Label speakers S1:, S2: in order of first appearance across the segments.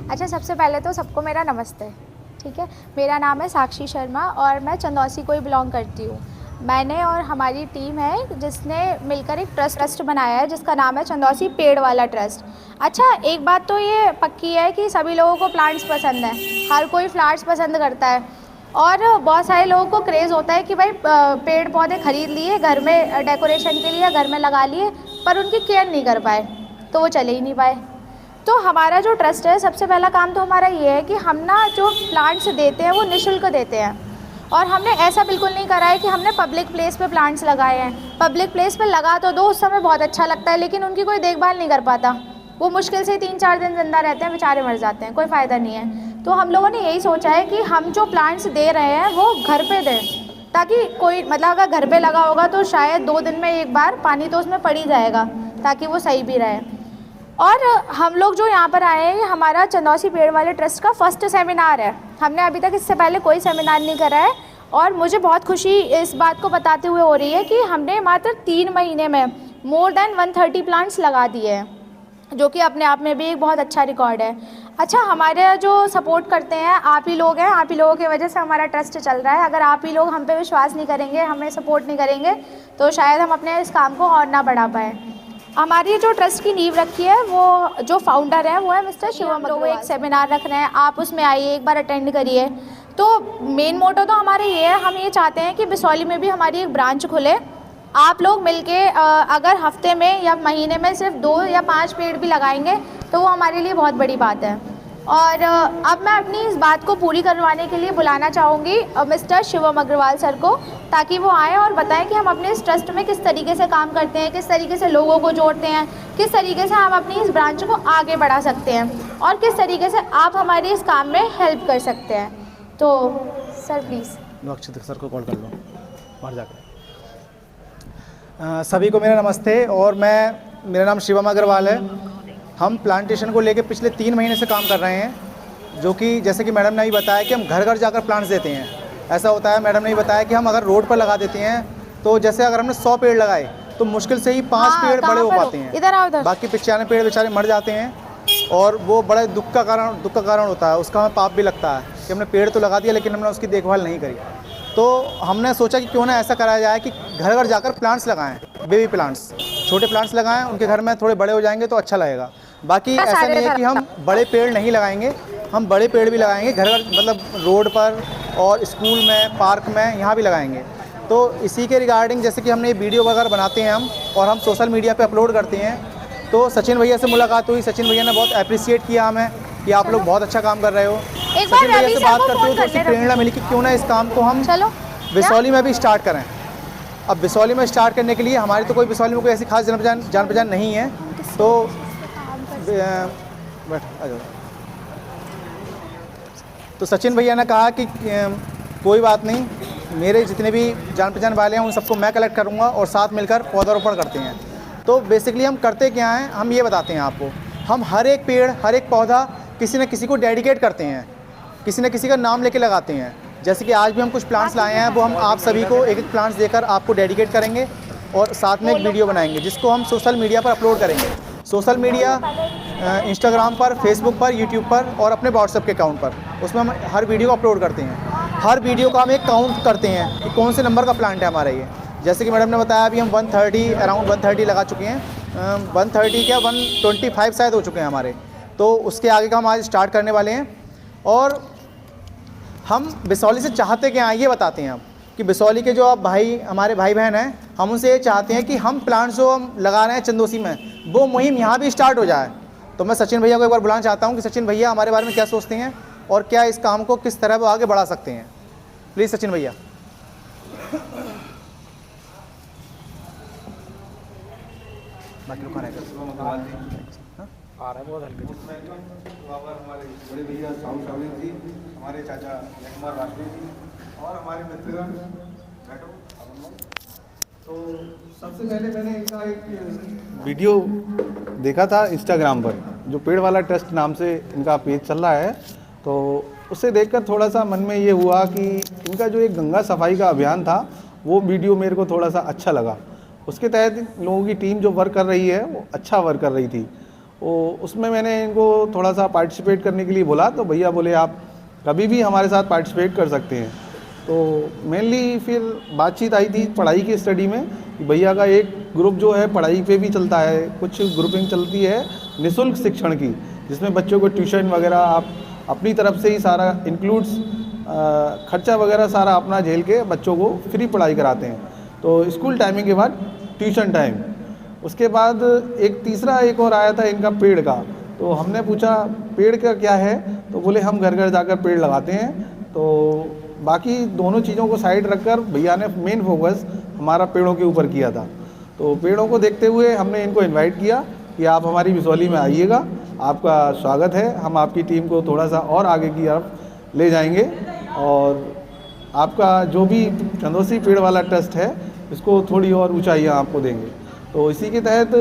S1: अच्छा, सबसे पहले तो सबको मेरा नमस्ते। ठीक है, मेरा नाम है साक्षी शर्मा और मैं चंदौसी को ही बिलोंग करती हूँ। मैंने और हमारी टीम है जिसने मिलकर एक ट्रस्ट बनाया है जिसका नाम है चंदौसी पेड़ वाला ट्रस्ट। अच्छा, एक बात तो ये पक्की है कि सभी लोगों को प्लांट्स पसंद है, हर कोई फ्लावर्स पसंद करता है और बहुत सारे लोगों को क्रेज़ होता है कि भाई पेड़ पौधे ख़रीद लिए, घर में डेकोरेशन के लिए घर में लगा लिए, पर उनकी केयर नहीं कर पाए तो वो चले ही नहीं पाए। तो हमारा जो ट्रस्ट है, सबसे पहला काम तो हमारा ये है कि हम ना जो प्लांट्स देते हैं वो निःशुल्क देते हैं। और हमने ऐसा बिल्कुल नहीं करा है कि हमने पब्लिक प्लेस पे प्लांट्स लगाए हैं। पब्लिक प्लेस पे लगा तो दो, उस समय बहुत अच्छा लगता है, लेकिन उनकी कोई देखभाल नहीं कर पाता। वो मुश्किल से 3-4 दिन जिंदा रहते हैं, बेचारे मर जाते हैं, कोई फ़ायदा नहीं है। तो हम लोगों ने यही सोचा है कि हम जो प्लांट्स दे रहे हैं वो घर पे दें, ताकि कोई मतलब अगर घर पे लगा होगा तो शायद 2 दिन में एक बार पानी तो उसमें पड़ ही जाएगा, ताकि वो सही भी रहे। और हम लोग जो यहाँ पर आए हैं, ये हमारा चंदौसी पेड़ वाले ट्रस्ट का फर्स्ट सेमिनार है। हमने अभी तक इससे पहले कोई सेमिनार नहीं करा है और मुझे बहुत खुशी इस बात को बताते हुए हो रही है कि हमने मात्र 3 महीने में मोर देन 130 प्लांट्स लगा दिए हैं, जो कि अपने आप में भी एक बहुत अच्छा रिकॉर्ड है। अच्छा, हमारे जो सपोर्ट करते हैं आप ही लोग हैं, आप ही लोगों की वजह से हमारा ट्रस्ट चल रहा है। अगर आप ही लोग हम पे विश्वास नहीं करेंगे, हमें सपोर्ट नहीं करेंगे, तो शायद हम अपने इस काम को और ना बढ़ा पाएँ। हमारी जो ट्रस्ट की नींव रखी है, वो जो फाउंडर है वो है मिस्टर शिवम अग्रवाल। वो एक सेमिनार रख रहे हैं, आप उसमें आइए, एक बार अटेंड करिए। तो मेन मोटो तो हमारे ये है, हम ये चाहते हैं कि बिसौली में भी हमारी एक ब्रांच खुले। आप लोग मिलके अगर हफ्ते में या महीने में सिर्फ 2 या 5 पेड़ भी लगाएंगे तो वो हमारे लिए बहुत बड़ी बात है। और अब मैं अपनी इस बात को पूरी करवाने के लिए बुलाना चाहूँगी मिस्टर शिवम अग्रवाल सर को, ताकि वो आएँ और बताएं कि हम अपने इस ट्रस्ट में किस तरीके से काम करते हैं, किस तरीके से लोगों को जोड़ते हैं, किस तरीके से हम अपनी इस ब्रांच को आगे बढ़ा सकते हैं और किस तरीके से आप हमारे इस काम में हेल्प कर सकते हैं। तो सर प्लीज़।
S2: अक्षत सर को कॉल कर लो बाहर जाकर। सभी को मेरा नमस्ते और मेरा नाम शिवम अग्रवाल है। हम प्लांटेशन को लेकर पिछले 3 महीने से काम कर रहे हैं, जो कि जैसे कि मैडम ने भी बताया कि हम घर घर जाकर प्लांट्स देते हैं। ऐसा होता है, मैडम ने भी बताया कि हम अगर रोड पर लगा देते हैं तो जैसे अगर हमने 100 पेड़ लगाए तो मुश्किल से ही 5 पेड़ बड़े हो पाते हैं, बाकी 95 पेड़ बेचारे मर जाते हैं और वो बड़ा दुख का कारण होता है। उसका हमें पाप भी लगता है कि हमने पेड़ तो लगा दिया लेकिन हमने उसकी देखभाल नहीं करी। तो हमने सोचा कि क्यों ना ऐसा कराया जाए कि घर घर जाकर प्लांट्स लगाएं, बेबी प्लांट्स, छोटे प्लांट्स लगाएं, उनके घर में थोड़े बड़े हो जाएंगे तो अच्छा लगेगा। बाकी ऐसा नहीं है कि हम बड़े पेड़ नहीं लगाएंगे, हम बड़े पेड़ भी लगाएंगे घर घर, मतलब रोड पर और स्कूल में, पार्क में, यहाँ भी लगाएंगे। तो इसी के रिगार्डिंग जैसे कि हमने वीडियो वगैरह बनाते हैं हम और हम सोशल मीडिया पे अपलोड करते हैं। तो सचिन भैया से मुलाकात हुई, सचिन भैया ने बहुत अप्रिशिएट किया हमें कि आप लोग बहुत अच्छा काम कर रहे हो। सचिन भैया से बात करते हुए तो प्रेरणा मिली कि क्यों ना इस काम को हम बिसौली में भी स्टार्ट करें। अब बिसौली में स्टार्ट करने के लिए हमारी तो कोई बिसौली में कोई ऐसी खास जान पहचान नहीं है, तो बैठ आ जाओ। तो सचिन भैया ने कहा कि कोई बात नहीं, मेरे जितने भी जान पहचान वाले हैं उन सबको मैं कलेक्ट करूंगा और साथ मिलकर पौधारोपण करते हैं। तो बेसिकली हम करते क्या हैं, हम ये बताते हैं आपको। हम हर एक पेड़, हर एक पौधा किसी न किसी को डेडिकेट करते हैं, किसी न किसी का नाम लेके लगाते हैं। जैसे कि आज भी हम कुछ प्लांट्स लाए हैं, वो हम आप सभी को एक एक प्लांट्स देकर आपको डेडिकेट करेंगे और साथ में एक वीडियो बनाएंगे जिसको हम सोशल मीडिया पर अपलोड करेंगे। सोशल मीडिया इंस्टाग्राम पर, फेसबुक पर, यूट्यूब पर और अपने व्हाट्सएप के अकाउंट पर, उसमें हम हर वीडियो को अपलोड करते हैं। हर वीडियो का हम एक काउंट करते हैं कि कौन से नंबर का प्लांट है हमारा ये। जैसे कि मैडम ने बताया अभी हम 130 अराउंड 130 लगा चुके हैं, 130 क्या 125 शायद हो चुके हैं हमारे। तो उसके आगे का हम आज स्टार्ट करने वाले हैं। और हम बिसौली से चाहते क्या हैं ये बताते हैं हम, कि बिसौली के जो आप भाई, हमारे भाई बहन हैं, हम उनसे ये चाहते हैं कि हम प्लांट्स जो हम लगा रहे हैं चंदौसी में, वो मुहिम यहाँ भी स्टार्ट हो जाए। तो मैं सचिन भैया को एक बार बुलाना चाहता हूँ कि सचिन भैया हमारे बारे में क्या सोचते हैं और क्या इस काम को किस तरह वो आगे बढ़ा सकते हैं। प्लीज़ सचिन भैया। बाकी लोग आ रहा है बहुत हल्के।
S3: हमारे बड़े भैया साहू सावली जी, हमारे चाचा कुमार वाजपेयी जी और हमारे मित्रगण बैठो। तो सबसे पहले मैंने इनका एक वीडियो देखा था इंस्टाग्राम पर, जो पेड़ वाला ट्रस्ट नाम से इनका पेज चल रहा है। तो उससे देखकर थोड़ा सा मन में ये हुआ कि इनका जो एक गंगा सफाई का अभियान था वो वीडियो मेरे को थोड़ा सा अच्छा लगा। उसके तहत लोगों की टीम जो वर्क कर रही है वो अच्छा वर्क कर रही थी उसमें मैंने इनको थोड़ा सा पार्टिसिपेट करने के लिए बोला, तो भैया बोले आप कभी भी हमारे साथ पार्टिसिपेट कर सकते हैं। तो मेनली फिर बातचीत आई थी पढ़ाई की स्टडी में कि भैया का एक ग्रुप जो है पढ़ाई पे भी चलता है, कुछ ग्रुपिंग चलती है निःशुल्क शिक्षण की, जिसमें बच्चों को ट्यूशन वगैरह आप अपनी तरफ से ही सारा इंक्लूड्स खर्चा वगैरह सारा अपना झेल के बच्चों को फ्री पढ़ाई कराते हैं। तो स्कूल टाइमिंग के बाद ट्यूशन टाइम, उसके बाद एक और आया था इनका पेड़ का। तो हमने पूछा पेड़ का क्या है, तो बोले हम घर घर जाकर पेड़ लगाते हैं। तो बाकी दोनों चीज़ों को साइड रखकर भैया ने मेन फोकस हमारा पेड़ों के ऊपर किया था। तो पेड़ों को देखते हुए हमने इनको इनवाइट किया कि आप हमारी बिसौली में आइएगा, आपका स्वागत है, हम आपकी टीम को थोड़ा सा और आगे की तरफ ले जाएंगे और आपका जो भी चंदौसी पेड़ वाला ट्रस्ट है इसको थोड़ी और ऊंचाइयाँ आपको देंगे। तो इसी के तहत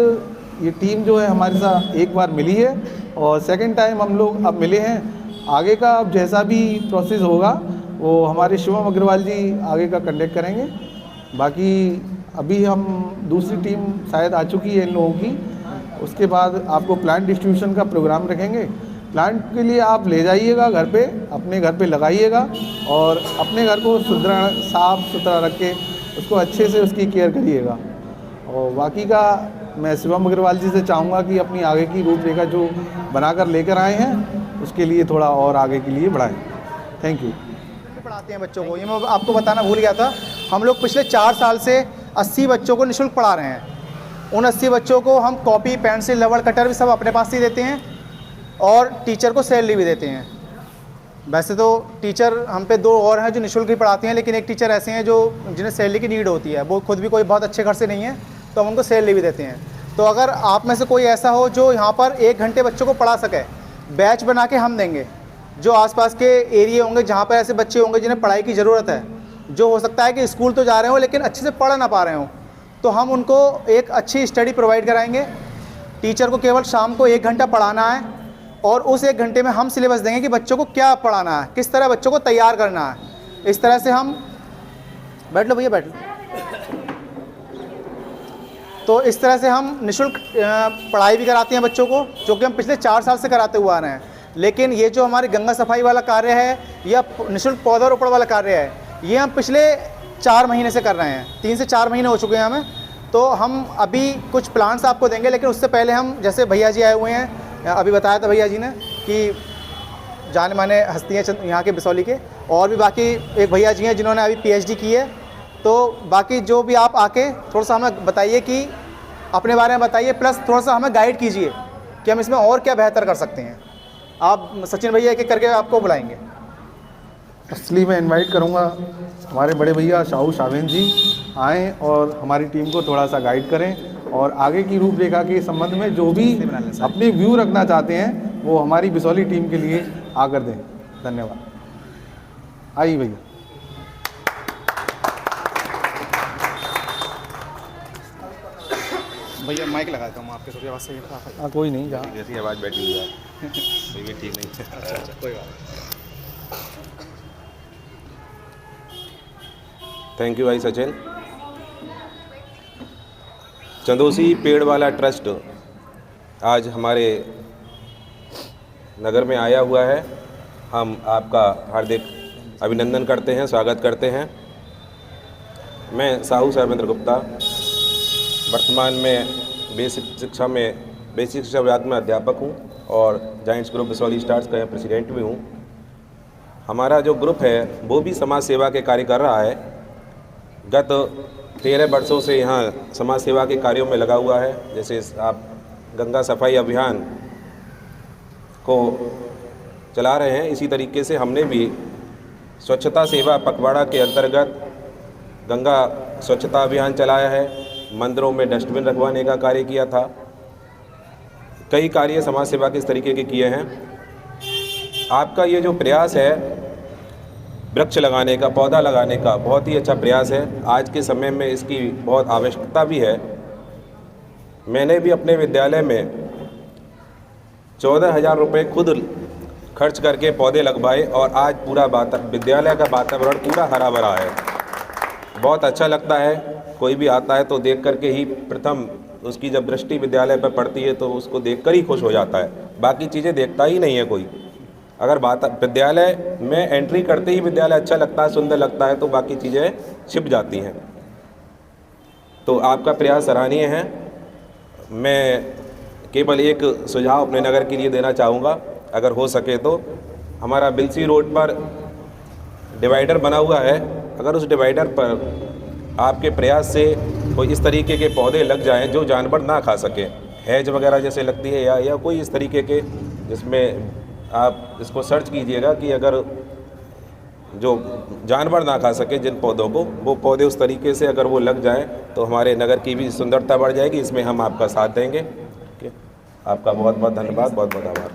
S3: ये टीम जो है हमारे साथ एक बार मिली है और सेकंड टाइम हम लोग अब मिले हैं। आगे का अब जैसा भी प्रोसेस होगा वो हमारे शिवम अग्रवाल जी आगे का कंडक्ट करेंगे। बाकी अभी हम दूसरी टीम शायद आ चुकी है इन लोगों की, उसके बाद आपको प्लांट डिस्ट्रीब्यूशन का प्रोग्राम रखेंगे। प्लांट के लिए आप ले जाइएगा घर पे, अपने घर पे लगाइएगा और अपने घर को साफ सुथरा रख के उसको अच्छे से उसकी केयर करिएगा। और बाकी का मैं शिवम अग्रवाल जी से चाहूँगा कि अपनी आगे की रूपरेखा जो बनाकर लेकर आए हैं उसके लिए थोड़ा और आगे के लिए बढ़ाएं। Thank you.
S2: पढ़ाते हैं बच्चों को, ये मैं आपको बताना भूल गया था, हम लोग पिछले 4 साल से 80 बच्चों को निःशुल्क पढ़ा रहे हैं। उन 80 बच्चों को हम कॉपी, पेंसिल, रबड़, कटर भी सब अपने पास ही देते हैं और टीचर को सैलरी भी देते हैं। वैसे तो टीचर हम पे 2 और हैं जो निःशुल्क ही पढ़ाते हैं, लेकिन एक टीचर ऐसे हैं जो जिन्हें सैलरी की नीड होती है, वो खुद भी कोई बहुत अच्छे घर से नहीं है, तो हम उनको सैलरी भी देते हैं। तो अगर आप में से कोई ऐसा हो जो यहाँ पर 1 घंटे बच्चों को पढ़ा सके, बैच बना के हम देंगे। जो आसपास के एरिया होंगे जहाँ पर ऐसे बच्चे होंगे जिन्हें पढ़ाई की ज़रूरत है, जो हो सकता है कि स्कूल तो जा रहे हो लेकिन अच्छे से पढ़ ना पा रहे हो, तो हम उनको एक अच्छी स्टडी प्रोवाइड कराएंगे। टीचर को केवल शाम को 1 घंटा पढ़ाना है और उस 1 घंटे में हम सिलेबस देंगे कि बच्चों को क्या पढ़ाना है, किस तरह बच्चों को तैयार करना है। इस तरह से हम बैठ लो भैया बैठ लो। तो इस तरह से हम निःशुल्क पढ़ाई भी कराते हैं बच्चों को, जो कि हम पिछले 4 साल से कराते हुए आ रहे हैं। लेकिन ये जो हमारे गंगा सफाई वाला कार्य है या निःशुल्क पौधारोपण वाला कार्य है, ये हम पिछले 4 महीने से कर रहे हैं। 3 से 4 महीने हो चुके हैं हमें। तो हम अभी कुछ प्लान्स आपको देंगे, लेकिन उससे पहले हम, जैसे भैया जी आए हुए हैं, अभी बताया था भैया जी ने कि जाने माने हस्तियाँ यहाँ के बिसौली के, और भी बाकी एक भैया जी हैं जिन्होंने अभी PhD की है। तो बाकी जो भी आप आके थोड़ा सा हमें बताइए कि अपने बारे में बताइए, प्लस थोड़ा सा हमें गाइड कीजिए कि हम इसमें और क्या बेहतर कर सकते हैं। आप सचिन भैया एक एक करके आपको बुलाएंगे।
S3: इसलिए मैं इनवाइट करूँगा हमारे बड़े भैया शाहू शावेन जी आएँ और हमारी टीम को थोड़ा सा गाइड करें और आगे की रूपरेखा के संबंध में जो भी अपने व्यू रखना चाहते हैं वो हमारी बिसौली टीम के लिए आकर दें। धन्यवाद। आइए भैया।
S2: भैया माइक लगाता हूँ आपके, थोड़ी आवाज़ सही है।
S3: हाँ कोई नहीं, जहाँ
S4: जैसी आवाज़ बैठी हुई है कोई भी ठीक नहीं है।
S2: अच्छा कोई बात नहीं।
S4: थैंक यू भाई सचिन। चंदौसी पेड़ वाला ट्रस्ट आज हमारे नगर में आया हुआ है। हम आपका हार्दिक अभिनंदन करते हैं, स्वागत करते हैं। मैं साहू शैलेंद्र गुप्ता वर्तमान में बेसिक शिक्षा विभाग में अध्यापक हूं और जाइंट्स ग्रुप बिसौली स्टार्स का प्रेसिडेंट भी हूं। हमारा जो ग्रुप है वो भी समाज सेवा के कार्य कर रहा है। गत 13 वर्षों से यहाँ समाज सेवा के कार्यों में लगा हुआ है। जैसे आप गंगा सफाई अभियान को चला रहे हैं, इसी तरीके से हमने भी स्वच्छता सेवा पखवाड़ा के अंतर्गत गंगा स्वच्छता अभियान चलाया है। मंदिरों में डस्टबिन रखवाने का कार्य किया था। कई कार्य समाज सेवा के इस तरीके के किए हैं। आपका ये जो प्रयास है वृक्ष लगाने का, पौधा लगाने का, बहुत ही अच्छा प्रयास है। आज के समय में इसकी बहुत आवश्यकता भी है। मैंने भी अपने विद्यालय में 14,000 रुपये खुद खर्च करके पौधे लगवाए और आज पूरा विद्यालय का वातावरण पूरा हरा भरा है। बहुत अच्छा लगता है। कोई भी आता है तो देख करके ही प्रथम उसकी जब दृष्टि विद्यालय पर पड़ती है तो उसको देखकर ही खुश हो जाता है, बाकी चीज़ें देखता ही नहीं है कोई। अगर बात विद्यालय में एंट्री करते ही विद्यालय अच्छा लगता है, सुंदर लगता है, तो बाकी चीज़ें छिप जाती हैं। तो आपका प्रयास सराहनीय है। मैं केवल एक सुझाव अपने नगर के लिए देना चाहूँगा, अगर हो सके तो हमारा बिलसी रोड पर डिवाइडर बना हुआ है, अगर उस डिवाइडर पर आपके प्रयास से कोई इस तरीके के पौधे लग जाएं जो जानवर ना खा सकें, हैज वगैरह जैसे लगती है या कोई इस तरीके के, जिसमें आप इसको सर्च कीजिएगा कि अगर जो जानवर ना खा सके जिन पौधों को, वो पौधे उस तरीके से अगर वो लग जाएं तो हमारे नगर की भी सुंदरता बढ़ जाएगी। इसमें हम आपका साथ देंगे। ठीक है, आपका बहुत बहुत धन्यवाद, बहुत बहुत आभार।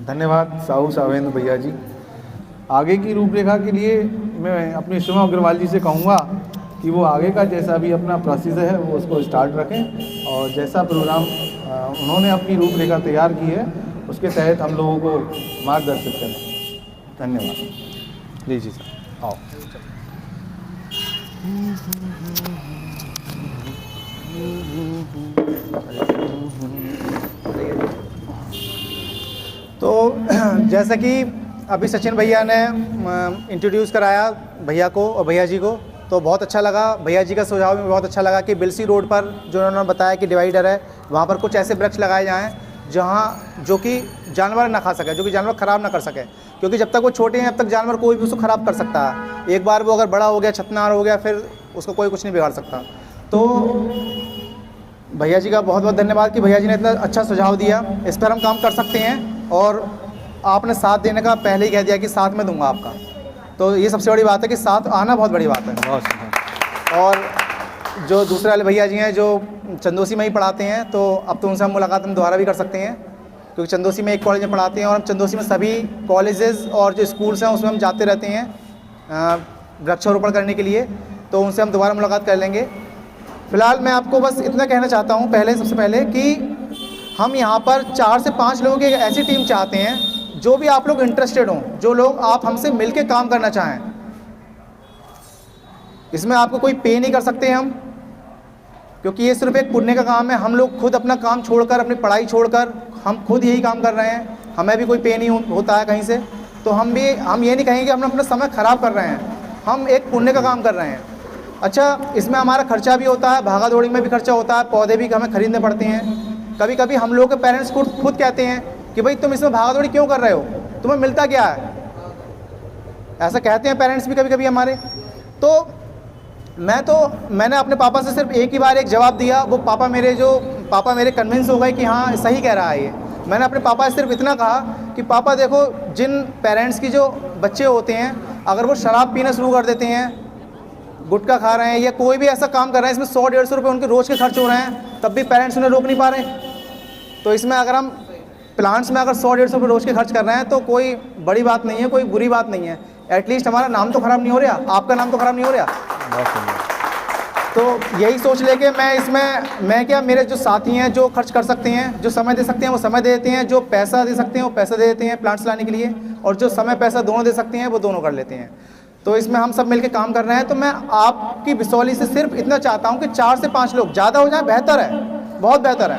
S3: धन्यवाद साहू सावेंद्र भैया जी। आगे की रूपरेखा के लिए मैं अपने शिवा अग्रवाल जी से कहूँगा कि वो आगे का जैसा भी अपना प्रोसीजर है वो उसको स्टार्ट रखें, और जैसा प्रोग्राम उन्होंने अपनी रूपरेखा तैयार की है उसके तहत हम लोगों को मार्गदर्शित करें। धन्यवाद।
S2: जी सर, आओ। तो जैसा कि अभी सचिन भैया ने इंट्रोड्यूस कराया भैया को और भैया जी को, तो बहुत अच्छा लगा। भैया जी का सुझाव भी बहुत अच्छा लगा कि बिलसी रोड पर जो उन्होंने बताया कि डिवाइडर है, वहाँ पर कुछ ऐसे वृक्ष लगाए जाएँ जो कि जानवर ना खा सके, जो कि जानवर ख़राब ना कर सके, क्योंकि जब तक वो छोटे हैं तब तक जानवर कोई भी उसको ख़राब कर सकता है। एक बार वो अगर बड़ा हो गया, छतनार हो गया, फिर उसको कोई कुछ नहीं बिगाड़ सकता। तो भैया जी का बहुत बहुत धन्यवाद कि भैया जी ने इतना अच्छा सुझाव दिया। इस पर हम काम कर सकते हैं, और आपने साथ देने का पहले ही कह दिया कि साथ में दूंगा आपका, तो ये सबसे बड़ी बात है कि साथ आना बहुत बड़ी बात है। और जो दूसरे वाले भैया जी हैं जो चंदोसी में ही पढ़ाते हैं, तो अब तो उनसे हम मुलाकात हम दोबारा भी कर सकते हैं, क्योंकि चंदोसी में एक कॉलेज में पढ़ाते हैं और हम चंदोसी में सभी कॉलेजेस और जो स्कूल्स हैं उसमें हम जाते रहते हैं वृक्षारोपण करने के लिए, तो उनसे हम दोबारा मुलाकात कर लेंगे। फ़िलहाल मैं आपको बस इतना कहना चाहता हूँ सबसे पहले कि हम यहाँ पर 4 से 5 लोगों की एक ऐसी टीम चाहते हैं जो भी आप लोग इंटरेस्टेड हों, जो लोग आप हमसे मिलके काम करना चाहें। इसमें आपको कोई पे नहीं कर सकते हम, क्योंकि ये सिर्फ एक पुण्य का काम है। हम लोग खुद अपना काम छोड़कर, अपनी पढ़ाई छोड़कर हम खुद यही काम कर रहे हैं, हमें भी कोई पे नहीं होता है कहीं से, तो हम ये नहीं कहेंगे हम अपना समय ख़राब कर रहे हैं, हम एक पुण्य का काम कर रहे हैं। अच्छा, इसमें हमारा खर्चा भी होता है, भागा दौड़ी में भी खर्चा होता है, पौधे भी हमें ख़रीदने पड़ते हैं। कभी कभी हम लोगों के पेरेंट्स खुद कहते हैं कि भाई तुम इसमें भागा दौड़ी क्यों कर रहे हो, तुम्हें मिलता क्या है, ऐसा कहते हैं पेरेंट्स भी कभी कभी हमारे। तो मैंने अपने पापा से सिर्फ एक ही बार एक जवाब दिया, वो पापा मेरे कन्विंस हो गए कि हाँ सही कह रहा है ये। मैंने अपने पापा से सिर्फ इतना कहा कि पापा देखो, जिन पेरेंट्स की जो बच्चे होते हैं अगर वो शराब पीना शुरू कर देते हैं, गुटखा खा रहे हैं या कोई भी ऐसा काम कर रहे हैं इसमें 100-150 रुपये उनके रोज़ के खर्च हो रहे हैं, तब भी पेरेंट्स उन्हें रोक नहीं पा रहे। तो इसमें अगर हम प्लांट्स में अगर 100-150 रुपये रोज़ के खर्च कर रहे हैं तो कोई बड़ी बात नहीं है, कोई बुरी बात नहीं है। एटलीस्ट हमारा नाम तो ख़राब नहीं हो रहा, आपका नाम तो ख़राब नहीं हो रहा। तो यही सोच लेके मैं क्या, मेरे जो साथी हैं जो खर्च कर सकते हैं, जो समय दे सकते हैं वो समय दे देते हैं, जो पैसा दे सकते हैं वो पैसा दे देते हैं प्लांट्स लाने के लिए, और जो समय पैसा दोनों दे सकते हैं वो दोनों कर लेते हैं। तो इसमें हम सब मिलके काम कर रहे हैं। तो मैं आपकी बिसौली से सिर्फ इतना चाहता हूं कि 4 से 5 लोग ज़्यादा हो जाए, बेहतर है, बहुत बेहतर है,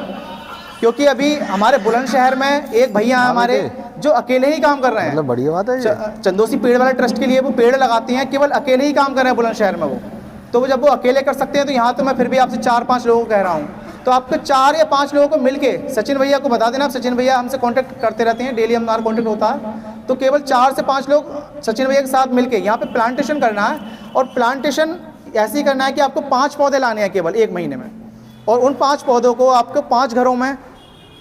S2: क्योंकि अभी हमारे बुलंदशहर में एक भैया हैं हमारे जो अकेले ही काम कर रहे हैं। मतलब बढ़िया बात है।
S3: चंदोसी पेड़ वाला ट्रस्ट के लिए वो पेड़ लगाते हैं, केवल अकेले ही काम कर रहे हैं बुलंदशहर में वो। तो वो जब वो अकेले कर सकते हैं तो यहाँ तो मैं फिर भी आपसे 4-5 लोगों को कह रहा हूँ, तो आपको 4 या 5 लोगों को मिलके सचिन भैया को बता देना। सचिन भैया हमसे कांटेक्ट करते रहते हैं, डेली हमारा कांटेक्ट होता है। तो केवल 4 से 5 लोग सचिन भैया के साथ मिलके यहाँ पे प्लांटेशन करना है, और प्लांटेशन ऐसे ही करना है कि आपको 5 पौधे लाने हैं केवल 1 महीने में, और उन 5 पौधों को आपको 5 घरों में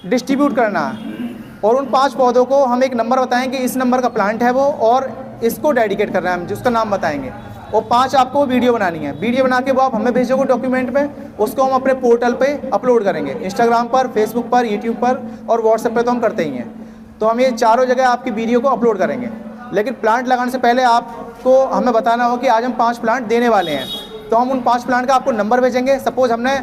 S3: डिस्ट्रीब्यूट करना है। और उन 5 पौधों को हम एक नंबर बताएंगे, इस नंबर का प्लांट है वो, और इसको डेडिकेट कर रहे हैं हम, जिसका नाम बताएंगे। और 5 आपको वीडियो बनानी है, वीडियो बना के वो आप हमें भेजोगे डॉक्यूमेंट में, उसको हम अपने पोर्टल पे अपलोड करेंगे, इंस्टाग्राम पर, फेसबुक पर, यूट्यूब पर और व्हाट्सएप पे तो हम करते ही हैं। तो हम ये चारों जगह आपकी वीडियो को अपलोड करेंगे। लेकिन प्लांट लगाने से पहले आपको हमें बताना हो कि आज हम 5 प्लांट देने वाले हैं, तो हम उन 5 प्लांट का आपको नंबर भेजेंगे। सपोज हमने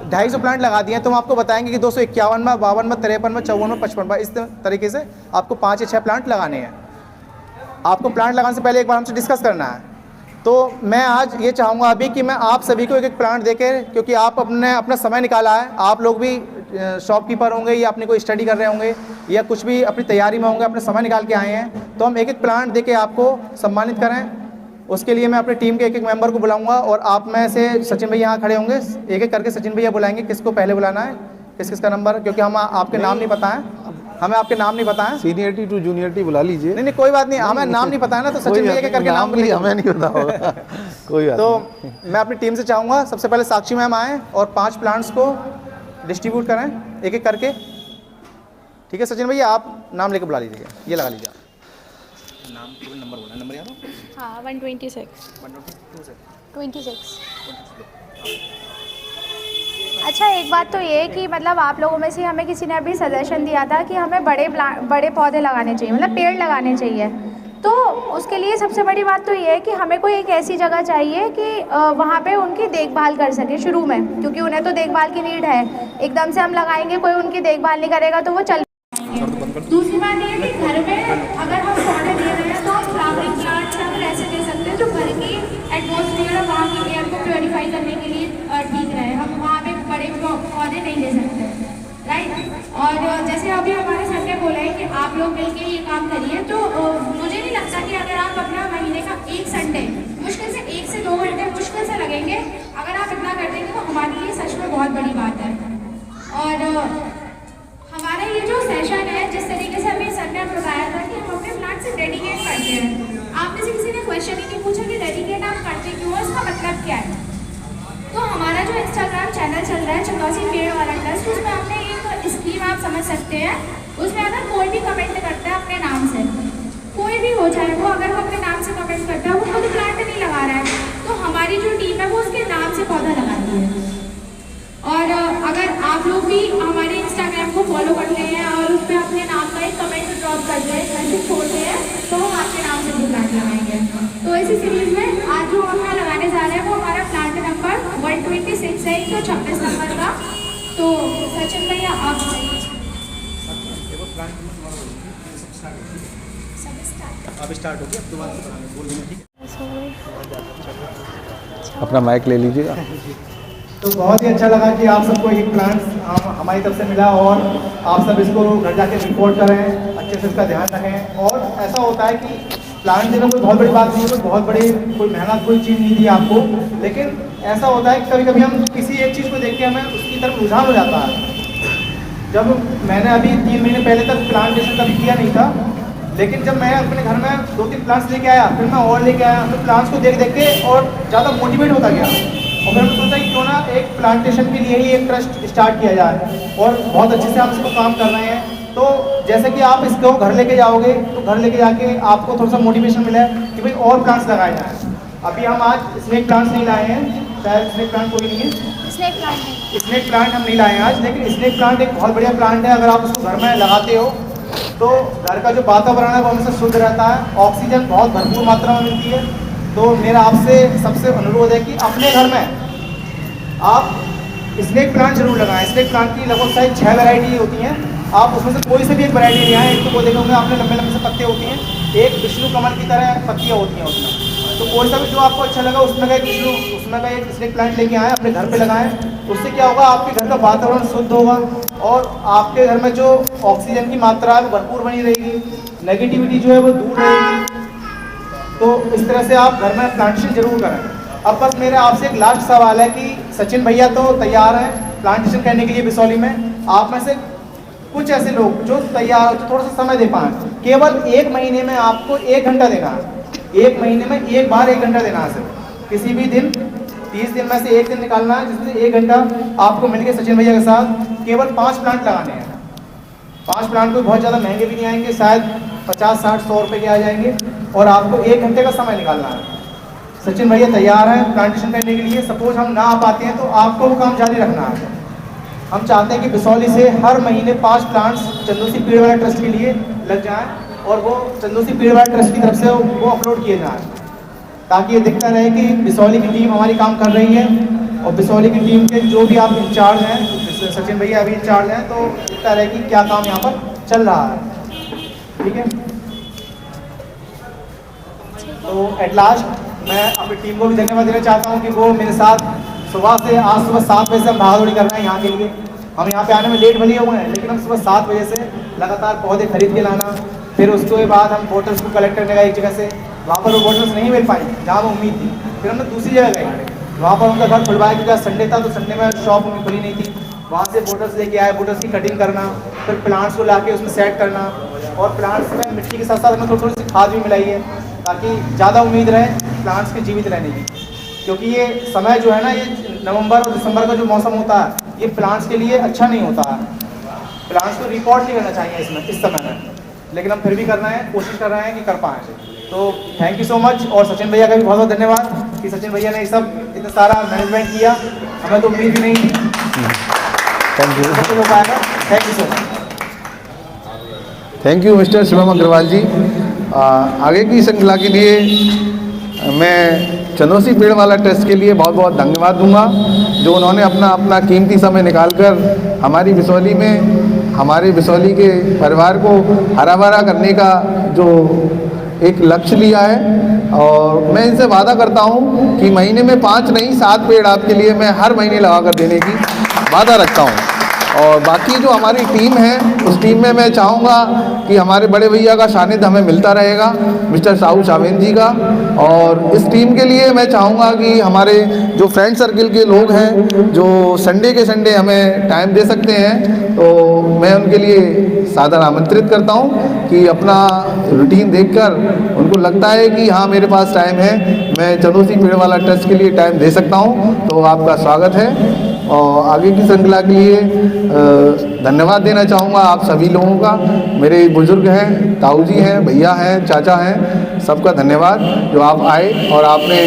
S3: 250 प्लांट लगा दिए हैं, तो हम आपको बताएंगे कि 251 में, 52 में, 53 में, 54 में, 55 में, इस तरीके से आपको 5 या 6 प्लांट लगाने हैं। आपको प्लांट लगाने से पहले एक बार हमसे डिस्कस करना है।
S2: तो मैं आज ये चाहूँगा अभी कि मैं आप सभी को एक एक प्लांट देके, क्योंकि आप अपना समय निकाला है, आप लोग भी शॉपकीपर होंगे या अपनी कोई स्टडी कर रहे होंगे या कुछ भी अपनी तैयारी में होंगे, अपने समय निकाल के आए हैं, तो हम एक एक प्लांट देके आपको सम्मानित करें। उसके लिए मैं अपनी टीम के एक एक मेंबर को बुलाऊंगा और आप में से सचिन भैया यहाँ खड़े होंगे, एक एक करके सचिन भैया बुलाएंगे, किसको पहले बुलाना है, किस किस का नंबर, क्योंकि हम आपके नाम नहीं पता है, हमें आपके नाम नहीं पता है।
S3: सीनियरिटी टू जूनियरिटी बुला लीजिए।
S2: नहीं कोई बात नहीं, हमें नाम नहीं पता है ना, तो सचिन भैया के करके नाम
S3: नहीं, हमें नहीं पता होगा। कोई बात
S2: तो
S3: नहीं।
S2: मैं अपनी टीम से चाहूँगा सबसे पहले साक्षी मैम आएँ और 5 प्लांट्स को डिस्ट्रीब्यूट करें एक एक करके। ठीक है सचिन भैया, आप नाम लेके बुला लीजिएगा, ये लगा लीजिए नाम, नंबर बोला, नंबर याद हो?
S1: हाँ 126। 26। अच्छा एक बात तो ये है कि मतलब आप लोगों में से हमें किसी ने अभी सजेशन दिया था कि हमें बड़े पौधे लगाने चाहिए, मतलब पेड़ लगाने चाहिए। तो उसके लिए सबसे बड़ी बात तो ये है कि हमें कोई एक ऐसी जगह चाहिए कि वहाँ पे उनकी देखभाल कर सके शुरू में, क्योंकि उन्हें तो देखभाल की नीड है। एकदम से हम लगाएंगे, कोई उनकी देखभाल नहीं करेगा तो वो चल। दूसरी बात ये है कि घर में अगर हम पौधे दे रहे हैं तो हम फ्लावरिंग प्लांट्स अगर ऐसे दे सकते हैं जो घर की एटमॉस्फेयर और वहाँ की एयर को प्योरीफाई करने के लिए ठीक रहे। हम वहाँ पे बड़े पौधे नहीं दे सकते, राइट। और जैसे अभी हमारे सर ने बोला है कि आप लोग मिलके ये काम करिए, तो मुझे नहीं लगता कि अगर आप अपना महीने का एक संडे मुश्किल से 1 से 2 घंटे मुश्किल से लगेंगे, अगर आप इतना कर देंगे तो हमारे लिए सच में बहुत बड़ी बात है। और हमारा ये जो सेशन है, जिस तरीके से अभी सर ने बताया था कि हम अपने प्लांट से डेडिकेट करते हैं, आप में से किसी ने क्वेश्चन ही नहीं पूछा कि डेडिकेट आप करते क्यों, इसका मतलब क्या है। तो हमारा जो इंस्टाग्राम चैनल चल रहा है चंदौसी पेड़ वाला ट्रस्ट, उसमें आपने एक स्कीम आप समझ सकते हैं। उसमें अगर कोई भी कमेंट करता है अपने नाम से, कोई भी हो जाए वो, अगर वो अपने नाम से कमेंट करता है, वो खुद प्लांट नहीं लगा रहा है, तो हमारी जो टीम है वो उसके नाम से पौधा लगाती है। और अगर आप लोग भी हमारे इंस्टाग्राम को फॉलो करते हैं और उस पर अपने नाम का एक कमेंट ड्रॉप करते हैं, मैसेज छोड़ते हैं, तो हम आपके नाम से भी प्लांट लगाएंगे। तो इसी सीरीज में आज जो हम यहाँ लगाने जा रहे हैं वो हमारा प्लांट नंबर 126 है, 126 नंबर का। तो सचिन भैया आप
S2: अब स्टार्ट हो गया, अब दोबारा बोल देना, ठीक है।
S3: अपना माइक ले लीजिएगा।
S2: तो बहुत ही अच्छा लगा कि आप सबको एक प्लांट्स हमारी तरफ से मिला और आप सब इसको घर जाके रिपोर्ट करें, अच्छे से इसका ध्यान रखें। और ऐसा होता है कि प्लांट देना कोई बहुत बड़ी बात नहीं है, कोई बहुत बड़ी कोई महंगा कोई चीज़ नहीं दी आपको, लेकिन ऐसा होता है कि कभी कभी हम किसी एक चीज़ को देख के हमें उसकी तरफ रुझान हो जाता है। जब मैंने अभी 3 महीने पहले तक प्लांटेशन कभी किया नहीं था, लेकिन जब मैं अपने घर में 2-3 प्लांट्स लेके आया, फिर मैं और लेके आया, फिर प्लांट्स को देख देख के और ज़्यादा मोटिवेट होता गया। और फिर हमने सोचा कि क्यों ना एक प्लांटेशन के लिए ही एक ट्रस्ट स्टार्ट किया जाए, और बहुत अच्छे से हम इसको काम कर रहे हैं। तो जैसे कि आप इसको घर लेके जाओगे तो घर लेके जाके आपको थोड़ा सा मोटिवेशन मिला है कि भाई और प्लांट्स लगाए जाएँ। अभी हम आज स्नेक प्लांट्स नहीं लाए हैं, शायद स्नेक प्लांट कोई नहीं है, स्नेक प्लांट हम नहीं लाए हैं आज, लेकिन स्नेक प्लांट एक बहुत बढ़िया प्लांट है। अगर आप उसको घर में लगाते हो तो घर का जो वातावरण है वो हमसे शुद्ध रहता है, ऑक्सीजन बहुत भरपूर मात्रा में मिलती है। तो मेरा आपसे सबसे अनुरोध है कि अपने घर में आप स्नेक प्लांट जरूर लगाएं। स्नेक प्लांट की लगभग शायद 6 वैरायटी होती हैं, आप उसमें से कोई से भी एक वैरायटी ले आएँ। एक तो वो देखे होंगे आपने लंबे लंबे से पत्ते होती हैं, एक विष्णु कमल की तरह पत्तियाँ होती हैं उसमें। तो कोई सा भी जो आपको अच्छा लगा उसमें का एक स्नेक प्लांट लेके आएँ, अपने घर पे लगाएं। उससे क्या होगा, आपके घर का वातावरण शुद्ध होगा और आपके घर में जो ऑक्सीजन की मात्रा है वो भरपूर बनी रहेगी, नेगेटिविटी जो है वो दूर रहेगी। तो इस तरह से आप घर में प्लांटेशन जरूर करें। अब बस मेरा आपसे एक लास्ट सवाल है कि सचिन भैया तो तैयार हैं प्लांटेशन करने के लिए बिसौली में, आप में से कुछ ऐसे लोग जो तैयार, जो थोड़ा सा समय दे पाएँ, केवल 1 महीने में आपको 1 घंटा देना है। 1 महीने में एक बार 1 घंटा देना है सिर्फ, किसी भी दिन 30 दिन में से 1 दिन निकालना है, जिसमें 1 घंटा आपको मिलके सचिन भैया के साथ केवल 5 प्लांट लगाने हैं। 5 प्लांट कोई बहुत ज़्यादा महंगे भी नहीं आएंगे, शायद 50, 60, 100 रुपये के आ जाएंगे, और आपको 1 घंटे का समय निकालना है। सचिन भैया तैयार हैं प्लांटेशन करने के लिए। सपोज हम ना आ पाते हैं तो आपको वो काम जारी रखना है। हम चाहते हैं कि बिसौली से हर महीने 5 प्लांट्स चंदौसी पेड़ वाला ट्रस्ट के लिए लग जाएँ, और वो चंदौसी पेड़ वाला ट्रस्ट की तरफ से वो अपलोड किए जाएँ, ताकि ये दिखता रहे कि बिसौली की टीम हमारी काम कर रही है। और बिसौली की टीम के जो भी आप इंचार्ज हैं, सचिन भैया अभी इंचार्ज हैं, तो दिखता रहे कि क्या काम यहाँ पर चल रहा है। ठीक है, तो एट लास्ट मैं अपनी टीम को भी धन्यवाद देना चाहता हूँ कि वो मेरे साथ सुबह 7 बजे से हम भागा दौड़ी कर रहे हैं यहाँ के लिए। हम यहाँ पे आने में लेट बने हुए हैं, लेकिन हम सुबह 7 बजे से लगातार पौधे खरीद के लाना, फिर उसके बाद हम बोटल्स को कलेक्ट करने का एक जगह से, वहाँ पर वो बोटल्स नहीं मिल पाई जहाँ वो उम्मीद थी, फिर हमने दूसरी जगह गए, वहाँ पर उनका घर खुलवाया क्योंकि संडे था, तो संडे में शॉप उनकी खुली नहीं थी। वहाँ से बोटल्स लेके आए, बोटल्स की कटिंग करना, फिर प्लांट्स को लाके उसमें सेट करना, और प्लांट्स में मिट्टी के साथ साथ हमें थोड़ी सी खाद भी मिलाई है ताकि ज़्यादा उम्मीद रहे प्लांट्स के जीवित रहने की, क्योंकि ये समय जो है ना, ये नवंबर और दिसंबर का जो मौसम होता है, ये प्लांट्स के लिए अच्छा नहीं होता है। प्लांट्स को रिकॉर्ड नहीं करना चाहिए इसमें इस समय में, लेकिन हम फिर भी कर रहे हैं, कोशिश कर रहे हैं कि कर पाएँ। तो थैंक यू सो मच, और सचिन भैया का भी बहुत बहुत धन्यवाद कि सचिन भैया ने ये सब इतना सारा मैनेजमेंट किया, हमें तो उम्मीद भी नहीं थी।
S5: Thank you.
S2: हो पाएगा। Thank you so much.
S5: Thank you mister Shivam Agarwal ji. आगे की श्रृंखला के लिए मैं चंदौसी पेड़ वाला ट्रस्ट के लिए बहुत बहुत धन्यवाद दूंगा, जो उन्होंने अपना कीमती समय निकालकर हमारी बिसौली में, हमारे बिसौली के परिवार को हरा भरा करने का जो एक लक्ष्य लिया है। और मैं इनसे वादा करता हूं कि महीने में 5 नहीं 7 पेड़ आपके लिए मैं हर महीने लगा कर देने की वादा रखता हूं। और बाकी जो हमारी टीम है, उस टीम में मैं चाहूँगा कि हमारे बड़े भैया का सानिध्य हमें मिलता रहेगा, मिस्टर साहू शावेन जी का। और इस टीम के लिए मैं चाहूँगा कि हमारे जो फ्रेंड सर्किल के लोग हैं, जो संडे के संडे हमें टाइम दे सकते हैं, तो मैं उनके लिए सादर आमंत्रित करता हूँ कि अपना रूटीन देखकर उनको लगता है कि हाँ मेरे पास टाइम है, मैं चंदौसी पेड़ वाला ट्रस्ट के लिए टाइम दे सकता हूँ, तो आपका स्वागत है। और आगे की श्रृंखला के लिए धन्यवाद देना चाहूँगा आप सभी लोगों का। मेरे बुजुर्ग हैं, ताऊ जी हैं, भैया हैं, चाचा हैं, सबका धन्यवाद जो आप आए और आपने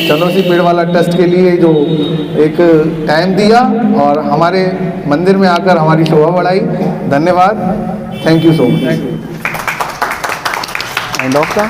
S5: चंदौसी पेड़ वाला ट्रस्ट के लिए जो एक टाइम दिया और हमारे मंदिर में आकर हमारी शोभा बढ़ाई। धन्यवाद। Thank you so much. End of का